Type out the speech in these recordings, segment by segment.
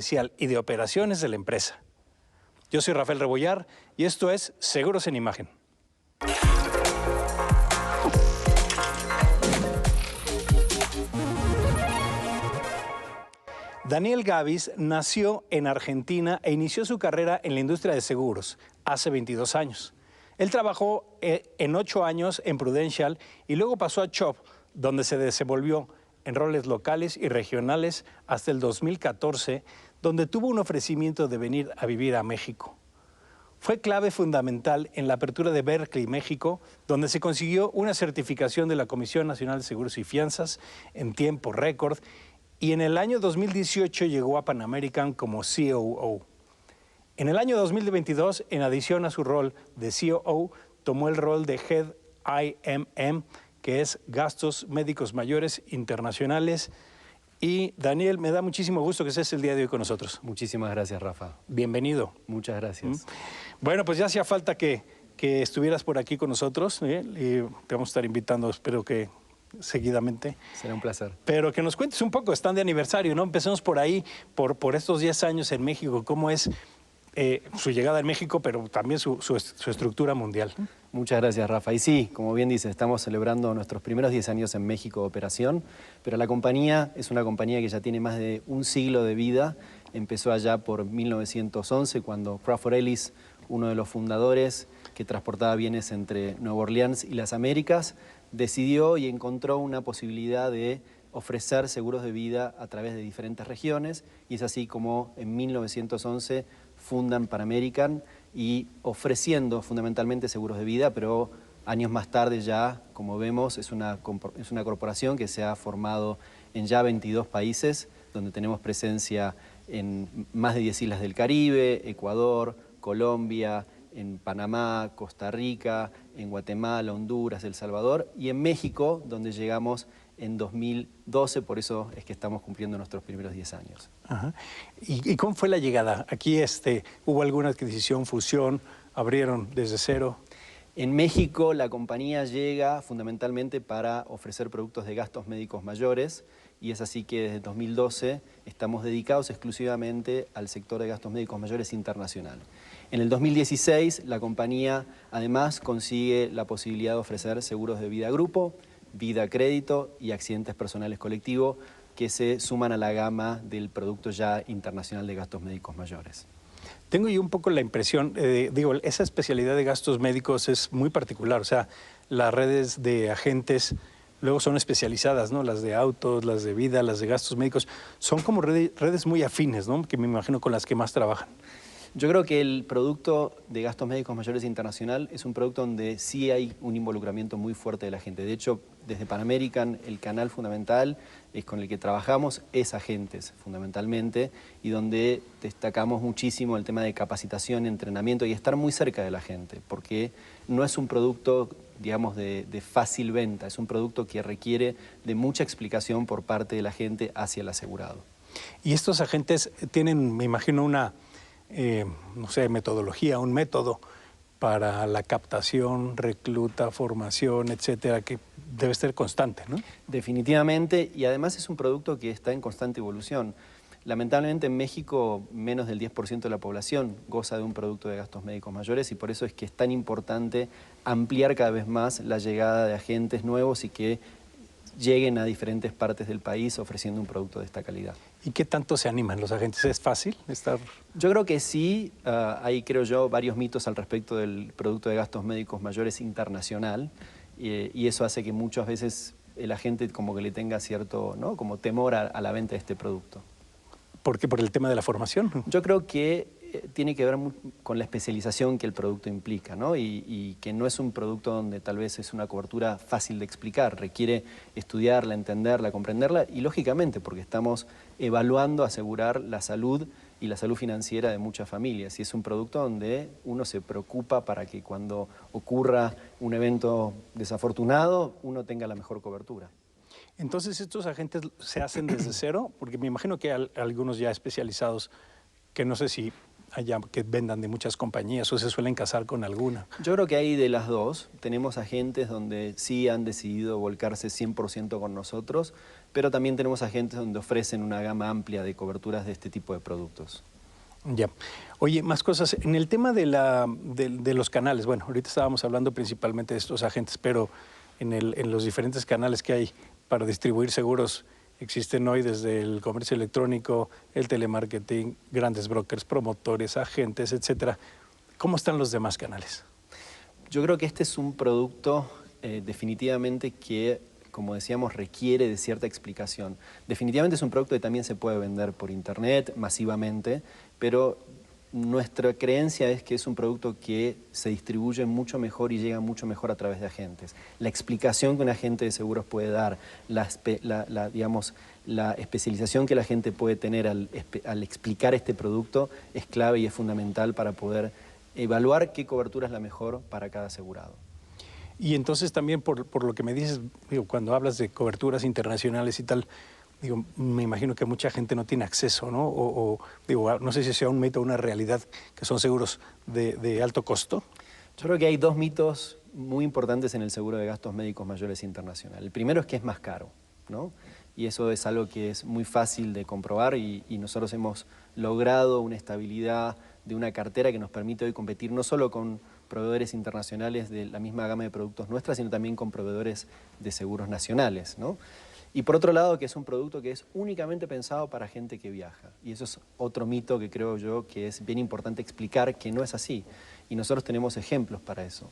Comercial y de operaciones de la empresa. Yo soy Rafael Rebollar y esto es Seguros en Imagen. Daniel Gavis nació en Argentina e inició su carrera en la industria de seguros hace 22 años. Él trabajó en 8 años en Prudential y luego pasó a Chubb, donde se desenvolvió en roles locales y regionales hasta el 2014, donde tuvo un ofrecimiento de venir a vivir a México. Fue clave fundamental en la apertura de Berkeley, México, donde se consiguió una certificación de la Comisión Nacional de Seguros y Fianzas en tiempo récord, y en el año 2018 llegó a Pan American como COO. En el año 2022, en adición a su rol de COO, tomó el rol de Head IMM, que es Gastos Médicos Mayores Internacionales. Y Daniel, me da muchísimo gusto que estés el día de hoy con nosotros. Muchísimas gracias, Rafa. Bienvenido. Muchas gracias. Bueno, pues ya hacía falta que estuvieras por aquí con nosotros, y te vamos a estar invitando, espero que seguidamente. Será un placer. Pero que nos cuentes un poco, están de aniversario, ¿no? Empecemos por ahí, por estos 10 años en México, cómo es su llegada en México, pero también su estructura mundial. Muchas gracias, Rafa. Y sí, como bien dices, estamos celebrando nuestros primeros 10 años en México de operación, pero la compañía es una compañía que ya tiene más de un siglo de vida. Empezó allá por 1911, cuando Crawford Ellis, uno de los fundadores que transportaba bienes entre Nueva Orleans y las Américas, decidió y encontró una posibilidad de ofrecer seguros de vida a través de diferentes regiones, y es así como en 1911 fundan Pan American, y ofreciendo fundamentalmente seguros de vida, pero años más tarde ya, como vemos, es una corporación que se ha formado en ya 22 países, donde tenemos presencia en más de 10 islas del Caribe, Ecuador, Colombia, en Panamá, Costa Rica, en Guatemala, Honduras, El Salvador, y en México, donde llegamos en 2012, por eso es que estamos cumpliendo nuestros primeros 10 años. Ajá. ¿Y cómo fue la llegada? Aquí ¿hubo alguna adquisición, fusión, abrieron desde cero? En México la compañía llega fundamentalmente para ofrecer productos de gastos médicos mayores, y es así que desde 2012 estamos dedicados exclusivamente al sector de gastos médicos mayores internacional. En el 2016 la compañía además consigue la posibilidad de ofrecer seguros de vida grupo, vida crédito y accidentes personales colectivos, que se suman a la gama del producto ya internacional de gastos médicos mayores. Tengo yo un poco la impresión, esa especialidad de gastos médicos es muy particular, o sea, las redes de agentes luego son especializadas, ¿no? Las de autos, las de vida, las de gastos médicos, son como redes muy afines, ¿no? Que me imagino con las que más trabajan. Yo creo que el producto de gastos médicos mayores internacional es un producto donde sí hay un involucramiento muy fuerte de la gente. De hecho, desde Pan American, el canal fundamental con el que trabajamos es agentes, fundamentalmente, y donde destacamos muchísimo el tema de capacitación, entrenamiento y estar muy cerca de la gente, porque no es un producto, digamos, de fácil venta, es un producto que requiere de mucha explicación por parte de la gente hacia el asegurado. Y estos agentes tienen, me imagino, una no sé, metodología, un método para la captación, recluta, formación, etcétera, que debe ser constante, ¿no? Definitivamente, y además es un producto que está en constante evolución. Lamentablemente en México menos del 10% de la población goza de un producto de gastos médicos mayores, y por eso es que es tan importante ampliar cada vez más la llegada de agentes nuevos y que lleguen a diferentes partes del país ofreciendo un producto de esta calidad. ¿Y qué tanto se animan los agentes? ¿Es fácil estar...? Yo creo que sí. Hay, creo yo, varios mitos al respecto del producto de gastos médicos mayores internacional, y eso hace que muchas veces el agente como que le tenga cierto, ¿no?, como temor a la venta de este producto. ¿Por qué? ¿Por el tema de la formación? Yo creo que tiene que ver con la especialización que el producto implica, ¿no? Y que no es un producto donde tal vez es una cobertura fácil de explicar, requiere estudiarla, entenderla, comprenderla, y lógicamente porque estamos evaluando asegurar la salud y la salud financiera de muchas familias, y es un producto donde uno se preocupa para que cuando ocurra un evento desafortunado uno tenga la mejor cobertura. Entonces, ¿estos agentes se hacen desde cero? Porque me imagino que hay algunos ya especializados que no sé si allá que vendan de muchas compañías o se suelen casar con alguna? Yo creo que hay de las dos. Tenemos agentes donde sí han decidido volcarse 100% con nosotros, pero también tenemos agentes donde ofrecen una gama amplia de coberturas de este tipo de productos. Ya. Oye, más cosas. En el tema de los canales, bueno, ahorita estábamos hablando principalmente de estos agentes, pero en los diferentes canales que hay para distribuir seguros, existen hoy desde el comercio electrónico, el telemarketing, grandes brokers, promotores, agentes, etcétera. ¿Cómo están los demás canales? Yo creo que este es un producto definitivamente que, como decíamos, requiere de cierta explicación. Definitivamente es un producto que también se puede vender por internet masivamente, pero nuestra creencia es que es un producto que se distribuye mucho mejor y llega mucho mejor a través de agentes. La explicación que un agente de seguros puede dar, digamos, la especialización que la gente puede tener al explicar este producto es clave y es fundamental para poder evaluar qué cobertura es la mejor para cada asegurado. Y entonces también por lo que me dices, digo, cuando hablas de coberturas internacionales y tal, digo, me imagino que mucha gente no tiene acceso, ¿no? Digo, no sé si sea un mito o una realidad, que son seguros de alto costo. Yo creo que hay dos mitos muy importantes en el seguro de gastos médicos mayores internacional. El primero es que es más caro, ¿no? Y eso es algo que es muy fácil de comprobar y nosotros hemos logrado una estabilidad de una cartera que nos permite hoy competir no solo con proveedores internacionales de la misma gama de productos nuestras, sino también con proveedores de seguros nacionales, ¿no? Y por otro lado, que es un producto que es únicamente pensado para gente que viaja. Y eso es otro mito que creo yo que es bien importante explicar que no es así. Y nosotros tenemos ejemplos para eso.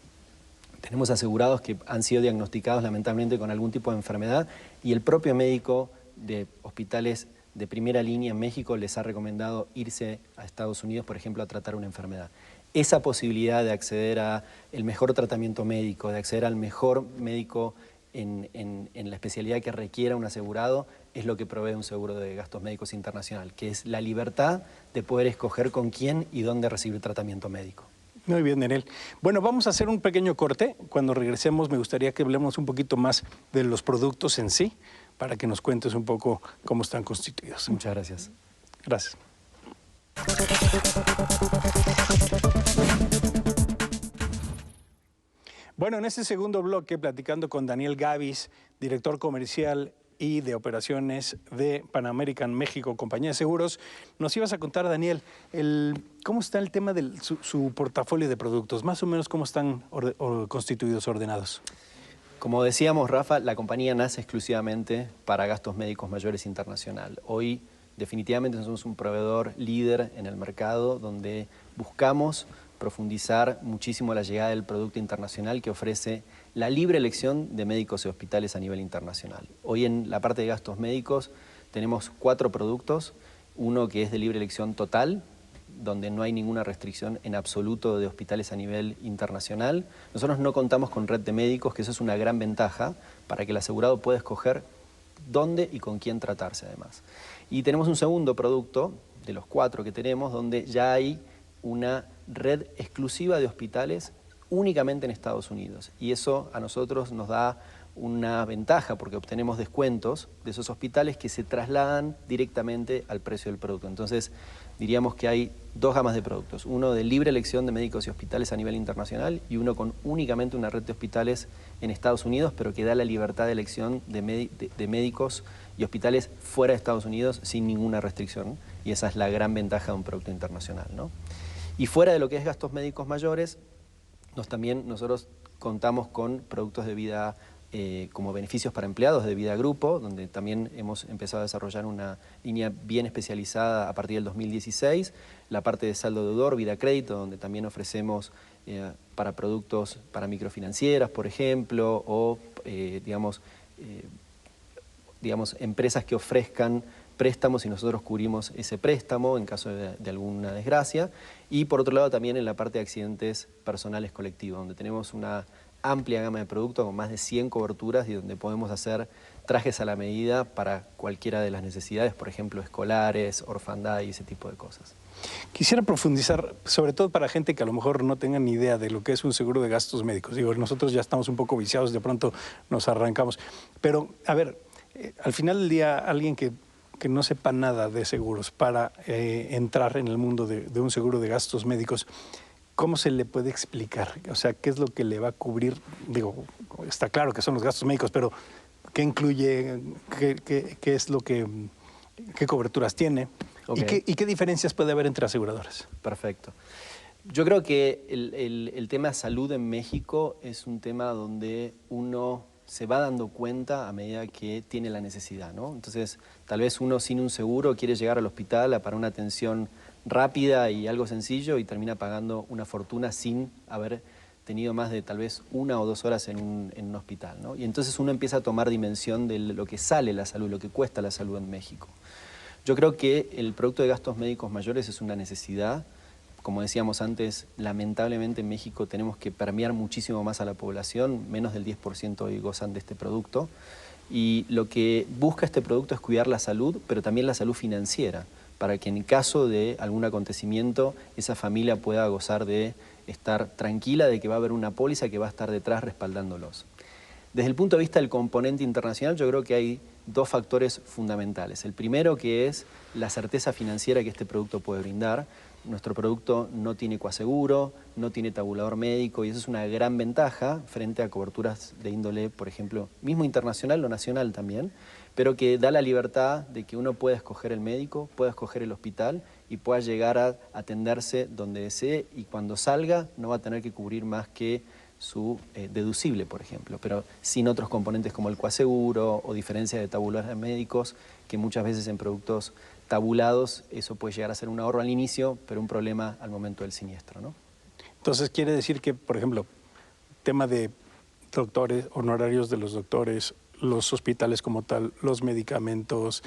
Tenemos asegurados que han sido diagnosticados lamentablemente con algún tipo de enfermedad y el propio médico de hospitales de primera línea en México les ha recomendado irse a Estados Unidos, por ejemplo, a tratar una enfermedad. Esa posibilidad de acceder al mejor tratamiento médico, de acceder al mejor médico en la especialidad que requiera un asegurado, es lo que provee un seguro de gastos médicos internacional, que es la libertad de poder escoger con quién y dónde recibir tratamiento médico. Muy bien, Daniel. Bueno, vamos a hacer un pequeño corte. Cuando regresemos me gustaría que hablemos un poquito más de los productos en sí, para que nos cuentes un poco cómo están constituidos. Muchas gracias. Gracias. Bueno, en este segundo bloque, platicando con Daniel Gavis, director comercial y de operaciones de Pan American México, compañía de seguros, nos ibas a contar, Daniel, cómo está el tema de su portafolio de productos, más o menos cómo están constituidos, ordenados. Como decíamos, Rafa, la compañía nace exclusivamente para gastos médicos mayores internacional. Hoy definitivamente somos un proveedor líder en el mercado donde buscamos profundizar muchísimo la llegada del producto internacional que ofrece la libre elección de médicos y hospitales a nivel internacional. Hoy en la parte de gastos médicos tenemos 4 productos, uno que es de libre elección total, donde no hay ninguna restricción en absoluto de hospitales a nivel internacional. Nosotros no contamos con red de médicos, que eso es una gran ventaja para que el asegurado pueda escoger dónde y con quién tratarse además. Y tenemos un segundo producto, de los 4 que tenemos, donde ya hay una red exclusiva de hospitales únicamente en Estados Unidos. Y eso a nosotros nos da una ventaja porque obtenemos descuentos de esos hospitales que se trasladan directamente al precio del producto. Entonces, diríamos que hay 2 gamas de productos. Uno de libre elección de médicos y hospitales a nivel internacional y uno con únicamente una red de hospitales en Estados Unidos, pero que da la libertad de elección de médicos y hospitales fuera de Estados Unidos sin ninguna restricción. Y esa es la gran ventaja de un producto internacional, ¿no? Y fuera de lo que es gastos médicos mayores, nosotros contamos con productos de vida como beneficios para empleados de vida grupo, donde también hemos empezado a desarrollar una línea bien especializada a partir del 2016, la parte de saldo deudor, vida crédito, donde también ofrecemos para productos para microfinancieras, por ejemplo, o digamos, empresas que ofrezcan préstamos y nosotros cubrimos ese préstamo en caso de alguna desgracia. Y por otro lado también en la parte de accidentes personales colectivos, donde tenemos una amplia gama de productos con más de 100 coberturas y donde podemos hacer trajes a la medida para cualquiera de las necesidades, por ejemplo, escolares, orfandad y ese tipo de cosas. Quisiera profundizar, sobre todo para gente que a lo mejor no tenga ni idea de lo que es un seguro de gastos médicos. Digo, nosotros ya estamos un poco viciados, de pronto nos arrancamos. Pero, a ver, al final del día, alguien que que no sepa nada de seguros para entrar en el mundo de un seguro de gastos médicos, ¿cómo se le puede explicar? O sea, ¿qué es lo que le va a cubrir? Digo, está claro que son los gastos médicos, pero ¿qué incluye? ¿Qué es lo que, qué coberturas tiene? Okay. ¿Y qué diferencias puede haber entre aseguradoras? Perfecto. Yo creo que el tema salud en México es un tema donde uno se va dando cuenta a medida que tiene la necesidad, ¿no? Entonces, tal vez uno sin un seguro quiere llegar al hospital para una atención rápida y algo sencillo y termina pagando una fortuna sin haber tenido más de tal vez 1 o 2 horas en un hospital, ¿no? Y entonces uno empieza a tomar dimensión de lo que sale la salud, lo que cuesta la salud en México. Yo creo que el producto de gastos médicos mayores es una necesidad. Como decíamos antes, lamentablemente en México tenemos que permear muchísimo más a la población, menos del 10% hoy gozan de este producto. Y lo que busca este producto es cuidar la salud, pero también la salud financiera, para que en caso de algún acontecimiento esa familia pueda gozar de estar tranquila de que va a haber una póliza que va a estar detrás respaldándolos. Desde el punto de vista del componente internacional, yo creo que hay 2 factores fundamentales. El primero, que es la certeza financiera que este producto puede brindar. Nuestro producto no tiene coaseguro, no tiene tabulador médico y eso es una gran ventaja frente a coberturas de índole, por ejemplo, mismo internacional o nacional también, pero que da la libertad de que uno pueda escoger el médico, pueda escoger el hospital y pueda llegar a atenderse donde desee y cuando salga no va a tener que cubrir más que su deducible, por ejemplo, pero sin otros componentes como el coaseguro o diferencia de tabuladores médicos, que muchas veces en productos tabulados eso puede llegar a ser un ahorro al inicio, pero un problema al momento del siniestro, ¿no? Entonces quiere decir que, por ejemplo, tema de doctores, honorarios de los doctores, los hospitales como tal, los medicamentos,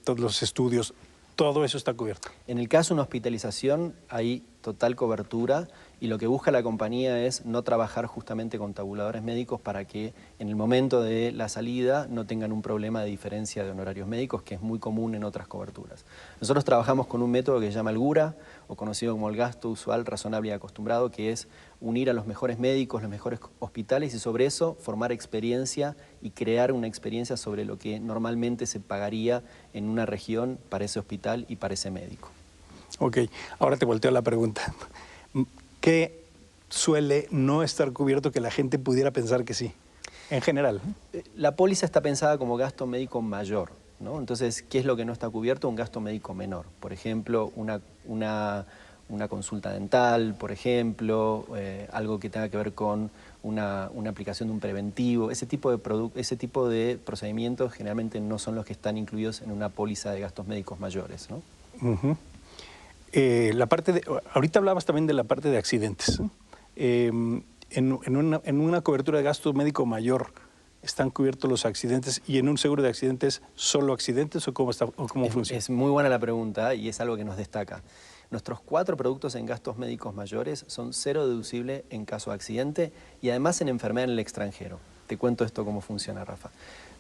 todos los estudios, todo eso está cubierto. En el caso de una hospitalización hay total cobertura y lo que busca la compañía es no trabajar justamente con tabuladores médicos para que en el momento de la salida no tengan un problema de diferencia de honorarios médicos, que es muy común en otras coberturas. Nosotros trabajamos con un método que se llama el GURA, o conocido como el gasto usual, razonable y acostumbrado, que es unir a los mejores médicos, los mejores hospitales y sobre eso formar experiencia y crear una experiencia sobre lo que normalmente se pagaría en una región para ese hospital y para ese médico. Ok, ahora te volteo la pregunta. ¿Qué suele no estar cubierto que la gente pudiera pensar que sí, en general? La póliza está pensada como gasto médico mayor, ¿no? Entonces, ¿qué es lo que no está cubierto? Un gasto médico menor. Por ejemplo, una consulta dental, por ejemplo, algo que tenga que ver con una aplicación de un preventivo. Ese tipo de procedimientos generalmente no son los que están incluidos en una póliza de gastos médicos mayores, ¿no? Uh-huh. Ahorita hablabas también de la parte de accidentes, ¿no? En una cobertura de gasto médico mayor, ¿están cubiertos los accidentes? ¿Y en un seguro de accidentes, solo accidentes o cómo funciona? Es muy buena la pregunta y es algo que nos destaca. Nuestros 4 productos en gastos médicos mayores son 0 deducible en caso de accidente y además en enfermedad en el extranjero. Te cuento esto cómo funciona, Rafa.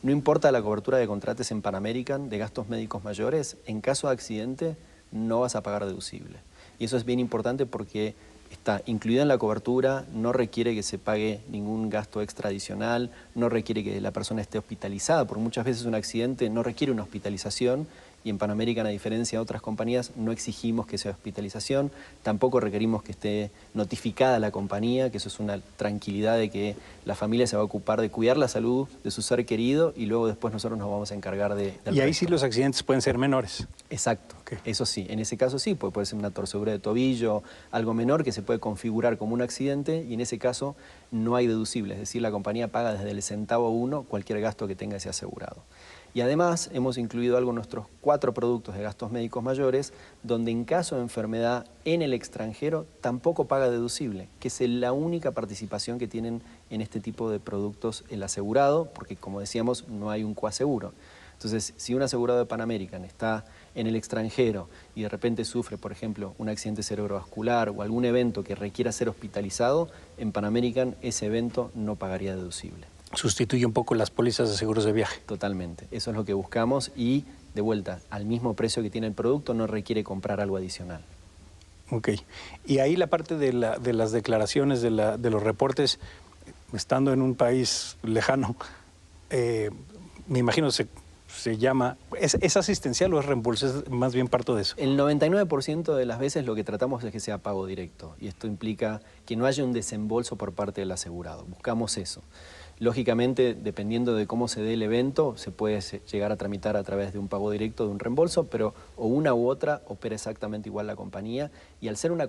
No importa la cobertura que contrates en Pan American de gastos médicos mayores, en caso de accidente no vas a pagar deducible. Y eso es bien importante porque está incluida en la cobertura, no requiere que se pague ningún gasto extra adicional, no requiere que la persona esté hospitalizada, porque muchas veces un accidente no requiere una hospitalización y en Pan American, a diferencia de otras compañías, no exigimos que sea hospitalización, tampoco requerimos que esté notificada la compañía, que eso es una tranquilidad de que la familia se va a ocupar de cuidar la salud de su ser querido y luego después nosotros nos vamos a encargar del Y ahí resto. sí los accidentes pueden ser menores. Exacto, Okay. Eso sí, en ese caso sí, puede ser una torcedura de tobillo, algo menor que se puede configurar como un accidente y en ese caso no hay deducible, es decir, la compañía paga desde el centavo 1 cualquier gasto que tenga ese asegurado. Y además hemos incluido algo en nuestros 4 productos de gastos médicos mayores, donde en caso de enfermedad en el extranjero tampoco paga deducible, que es la única participación que tienen en este tipo de productos el asegurado, porque como decíamos no hay un coaseguro. Entonces, si un asegurado de Pan American está en el extranjero y de repente sufre, por ejemplo, un accidente cerebrovascular o algún evento que requiera ser hospitalizado, en Pan American ese evento no pagaría deducible. Sustituye un poco las pólizas de seguros de viaje. Totalmente, eso es lo que buscamos y, de vuelta, al mismo precio que tiene el producto no requiere comprar algo adicional. Ok, y ahí la parte de las declaraciones, de los reportes, estando en un país lejano, me imagino se se llama, ¿es asistencial o es reembolso? Es más bien parto de eso. El 99% de las veces lo que tratamos es que sea pago directo y esto implica que no haya un desembolso por parte del asegurado. Buscamos eso. Lógicamente, dependiendo de cómo se dé el evento, se puede llegar a tramitar a través de un pago directo, de un reembolso, pero o una u otra opera exactamente igual la compañía y al ser una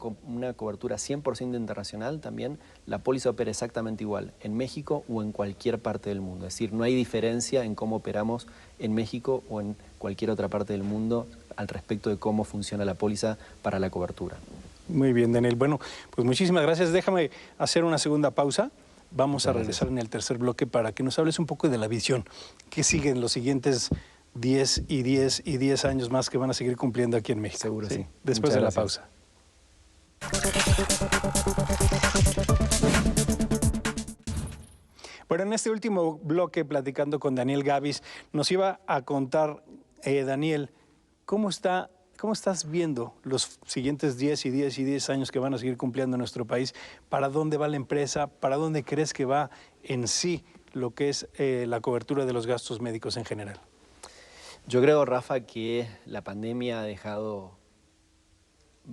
cobertura 100% internacional también, la póliza opera exactamente igual en México o en cualquier parte del mundo. Es decir, no hay diferencia en cómo operamos en México o en cualquier otra parte del mundo al respecto de cómo funciona la póliza para la cobertura. Muy bien, Daniel. Bueno, pues muchísimas gracias. Déjame hacer una segunda pausa. Vamos a regresar en el tercer bloque para que nos hables un poco de la visión que sigue en los siguientes 10 y 10 y 10 años más que van a seguir cumpliendo aquí en México. Seguro, sí. Después de la pausa. Bueno, en este último bloque, platicando con Daniel Gavis, nos iba a contar, Daniel, ¿cómo estás viendo los siguientes 10 y 10 y 10 años que van a seguir cumpliendo en nuestro país? ¿Para dónde va la empresa? ¿Para dónde crees que va en sí lo que es la cobertura de los gastos médicos en general? Yo creo, Rafa, que la pandemia ha dejado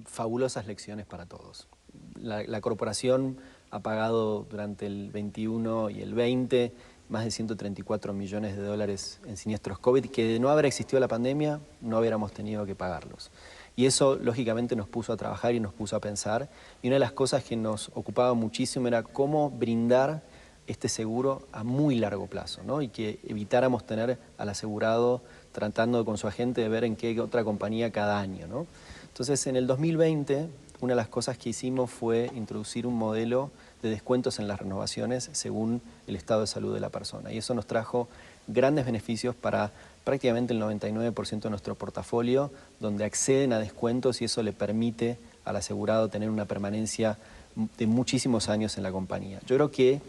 fabulosas lecciones para todos. La corporación ha pagado durante el 21 y el 20 más de 134 millones de dólares en siniestros COVID, que de no haber existido la pandemia, no hubiéramos tenido que pagarlos. Y eso, lógicamente, nos puso a trabajar y nos puso a pensar. Y una de las cosas que nos ocupaba muchísimo era cómo brindar este seguro a muy largo plazo, ¿no? Y que evitáramos tener al asegurado tratando con su agente de ver en qué otra compañía cada año, ¿no? Entonces, en el 2020, una de las cosas que hicimos fue introducir un modelo de descuentos en las renovaciones según el estado de salud de la persona. Y eso nos trajo grandes beneficios para prácticamente el 99% de nuestro portafolio, donde acceden a descuentos y eso le permite al asegurado tener una permanencia de muchísimos años en la compañía. Yo creo que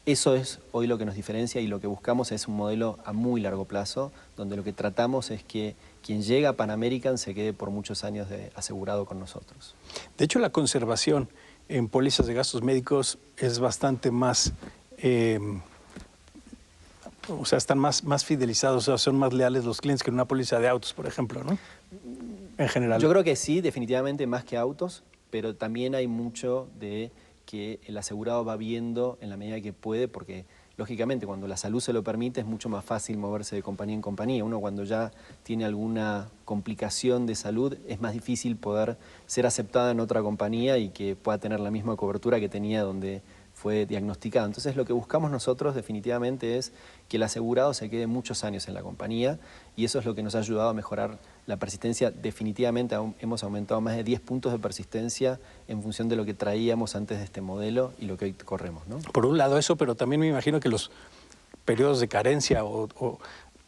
eso es hoy lo que nos diferencia y lo que buscamos es un modelo a muy largo plazo, donde lo que tratamos es que quien llega a Pan American se quede por muchos años asegurado con nosotros. De hecho, la conservación en pólizas de gastos médicos es bastante más, o sea, están más fidelizados, o sea, son más leales los clientes que en una póliza de autos, por ejemplo, ¿no? En general. Yo creo que sí, definitivamente más que autos, pero también hay mucho de que el asegurado va viendo en la medida que puede, porque lógicamente cuando la salud se lo permite es mucho más fácil moverse de compañía en compañía. Uno cuando ya tiene alguna complicación de salud es más difícil poder ser aceptada en otra compañía y que pueda tener la misma cobertura que tenía donde fue diagnosticado. Entonces lo que buscamos nosotros definitivamente es que el asegurado se quede muchos años en la compañía y eso es lo que nos ha ayudado a mejorar la persistencia. Definitivamente hemos aumentado más de 10 puntos de persistencia en función de lo que traíamos antes de este modelo y lo que hoy corremos, ¿no? Por un lado eso, pero también me imagino que los periodos de carencia o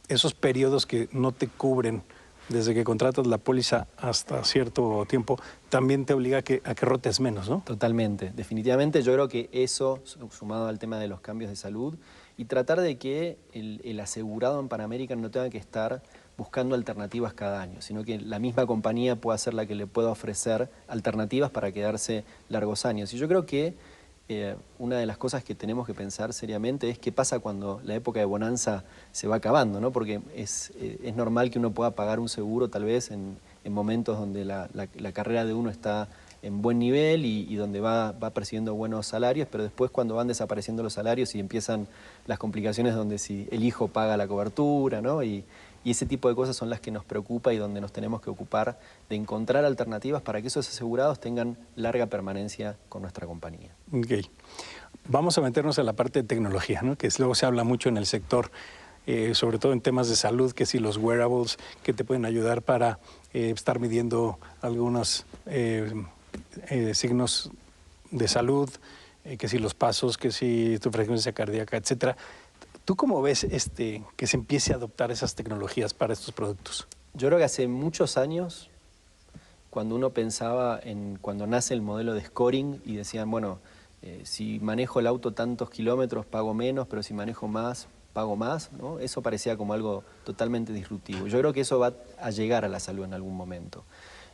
esos periodos que no te cubren desde que contratas la póliza hasta cierto tiempo, también te obliga a que rotes menos, ¿no? Totalmente, definitivamente yo creo que eso, sumado al tema de los cambios de salud, y tratar de que el asegurado en Pan American no tenga que estar buscando alternativas cada año, sino que la misma compañía pueda ser la que le pueda ofrecer alternativas para quedarse largos años. Y yo creo que una de las cosas que tenemos que pensar seriamente es qué pasa cuando la época de bonanza se va acabando, ¿no? Porque es normal que uno pueda pagar un seguro tal vez en momentos donde la carrera de uno está en buen nivel y donde va percibiendo buenos salarios, pero después cuando van desapareciendo los salarios y empiezan las complicaciones donde si el hijo paga la cobertura, ¿no? Y ese tipo de cosas son las que nos preocupa y donde nos tenemos que ocupar de encontrar alternativas para que esos asegurados tengan larga permanencia con nuestra compañía. Ok. Vamos a meternos en la parte de tecnología, ¿no? Que luego se habla mucho en el sector, sobre todo en temas de salud, que si los wearables que te pueden ayudar para estar midiendo algunos signos de salud, que si los pasos, que si tu frecuencia cardíaca, etcétera. ¿Tú cómo ves que se empiece a adoptar esas tecnologías para estos productos? Yo creo que hace muchos años, cuando uno pensaba cuando nace el modelo de scoring y decían, bueno, si manejo el auto tantos kilómetros pago menos, pero si manejo más pago más, ¿no? Eso parecía como algo totalmente disruptivo. Yo creo que eso va a llegar a la salud en algún momento.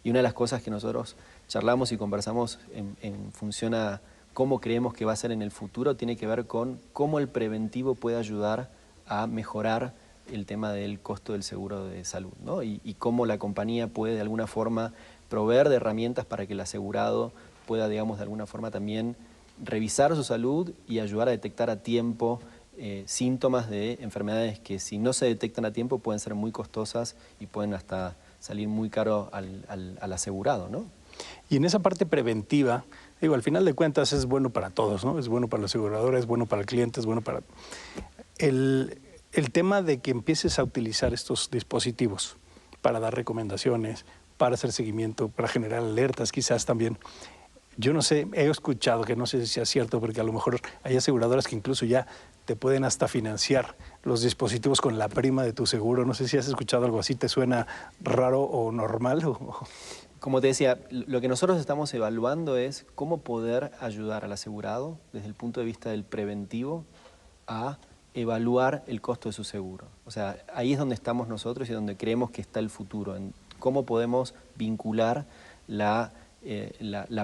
Y una de las cosas que nosotros charlamos y conversamos en función a cómo creemos que va a ser en el futuro tiene que ver con cómo el preventivo puede ayudar a mejorar el tema del costo del seguro de salud, ¿no? Y cómo la compañía puede de alguna forma proveer de herramientas para que el asegurado pueda, digamos, de alguna forma también revisar su salud y ayudar a detectar a tiempo síntomas de enfermedades que, si no se detectan a tiempo, pueden ser muy costosas y pueden hasta salir muy caro al asegurado, ¿no? Y en esa parte preventiva, digo, al final de cuentas es bueno para todos, ¿no? Es bueno para la aseguradora, es bueno para el cliente, es bueno para... El tema de que empieces a utilizar estos dispositivos para dar recomendaciones, para hacer seguimiento, para generar alertas quizás también. Yo no sé, he escuchado, que no sé si sea cierto, porque a lo mejor hay aseguradoras que incluso ya te pueden hasta financiar los dispositivos con la prima de tu seguro. No sé si has escuchado algo así, ¿te suena raro o normal? Como te decía, lo que nosotros estamos evaluando es cómo poder ayudar al asegurado desde el punto de vista del preventivo a evaluar el costo de su seguro. O sea, ahí es donde estamos nosotros y donde creemos que está el futuro, en cómo podemos vincular la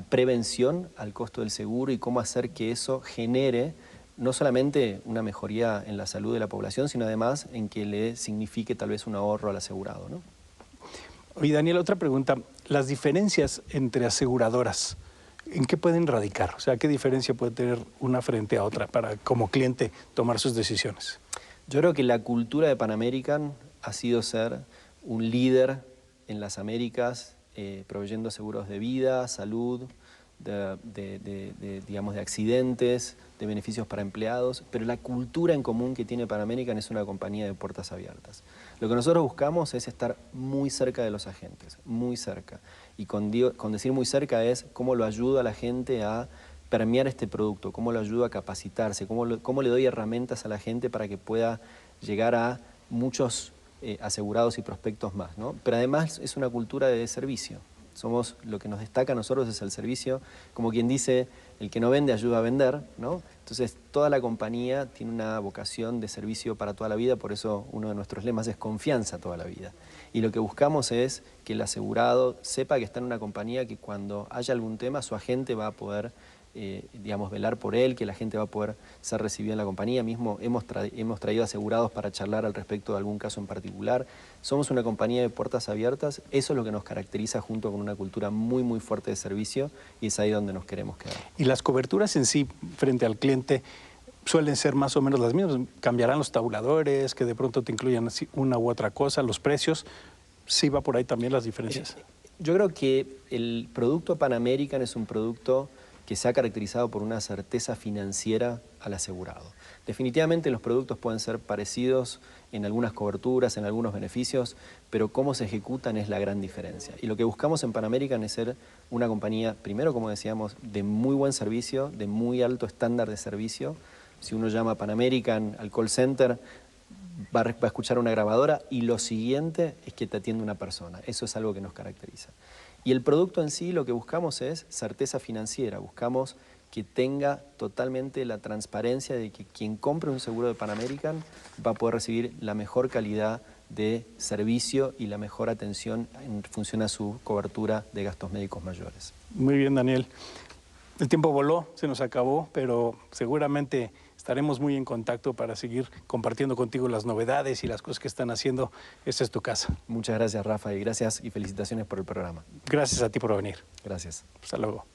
prevención al costo del seguro y cómo hacer que eso genere no solamente una mejoría en la salud de la población, sino además en que le signifique tal vez un ahorro al asegurado, ¿no? Oye, Daniel, otra pregunta. Las diferencias entre aseguradoras, ¿en qué pueden radicar? O sea, ¿qué diferencia puede tener una frente a otra para, como cliente, tomar sus decisiones? Yo creo que la cultura de Pan American ha sido ser un líder en las Américas, proveyendo seguros de vida, salud, digamos, de accidentes, de beneficios para empleados, pero la cultura en común que tiene Pan American es una compañía de puertas abiertas. Lo que nosotros buscamos es estar muy cerca de los agentes, muy cerca. Y con decir muy cerca es cómo lo ayuda a la gente a permear este producto, cómo lo ayuda a capacitarse, cómo le doy herramientas a la gente para que pueda llegar a muchos asegurados y prospectos más, ¿no? Pero además es una cultura de servicio. Lo que nos destaca a nosotros es el servicio, como quien dice, el que no vende ayuda a vender, ¿no? Entonces toda la compañía tiene una vocación de servicio para toda la vida, por eso uno de nuestros lemas es confianza toda la vida. Y lo que buscamos es que el asegurado sepa que está en una compañía que cuando haya algún tema su agente va a poder digamos, velar por él, que la gente va a poder ser recibida en la compañía. Mismo hemos traído asegurados para charlar al respecto de algún caso en particular. Somos una compañía de puertas abiertas, eso es lo que nos caracteriza junto con una cultura muy, muy fuerte de servicio y es ahí donde nos queremos quedar. Y las coberturas en sí, frente al cliente, suelen ser más o menos las mismas. Cambiarán los tabuladores, que de pronto te incluyan una u otra cosa, los precios. Sí va por ahí también las diferencias. Yo creo que el producto Pan American es un producto que se ha caracterizado por una certeza financiera al asegurado. Definitivamente los productos pueden ser parecidos en algunas coberturas, en algunos beneficios, pero cómo se ejecutan es la gran diferencia. Y lo que buscamos en Pan American es ser una compañía, primero, como decíamos, de muy buen servicio, de muy alto estándar de servicio. Si uno llama a Pan American al call center, va a escuchar una grabadora y lo siguiente es que te atiende una persona. Eso es algo que nos caracteriza. Y el producto en sí lo que buscamos es certeza financiera, buscamos que tenga totalmente la transparencia de que quien compre un seguro de Pan American va a poder recibir la mejor calidad de servicio y la mejor atención en función a su cobertura de gastos médicos mayores. Muy bien, Daniel. El tiempo voló, se nos acabó, pero seguramente estaremos muy en contacto para seguir compartiendo contigo las novedades y las cosas que están haciendo. Esta es tu casa. Muchas gracias, Rafa, y gracias y felicitaciones por el programa. Gracias a ti por venir. Gracias. Hasta luego.